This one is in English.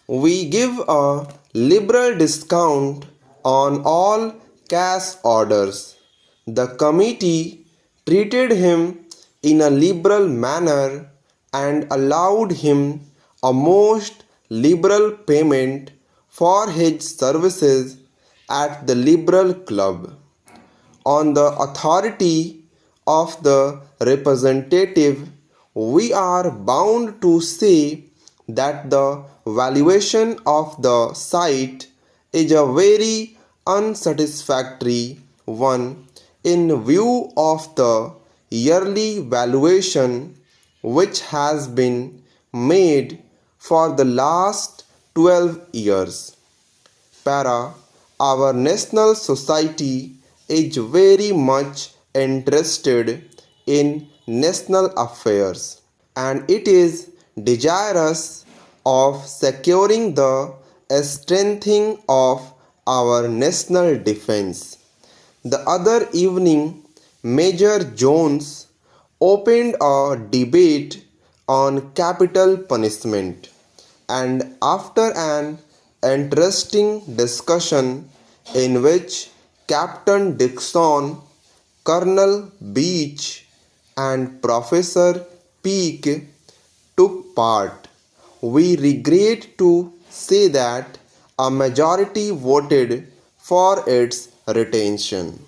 We give a liberal discount on all cash orders. The committee treated him in a liberal manner and allowed him a most liberal payment for his services at the Liberal Club. On the authority of the representative, we are bound to say that the valuation of the site is a very unsatisfactory one in view of the yearly valuation which has been made for the last 12 years. Para, our national society is very much interested in national affairs and it is desirous of securing the strengthening of our national defense. The other evening, Major Jones opened a debate on capital punishment, and after an interesting discussion in which Captain Dixon, Colonel Beach, and Professor Peake took part, we regret to say that a majority voted for its retention.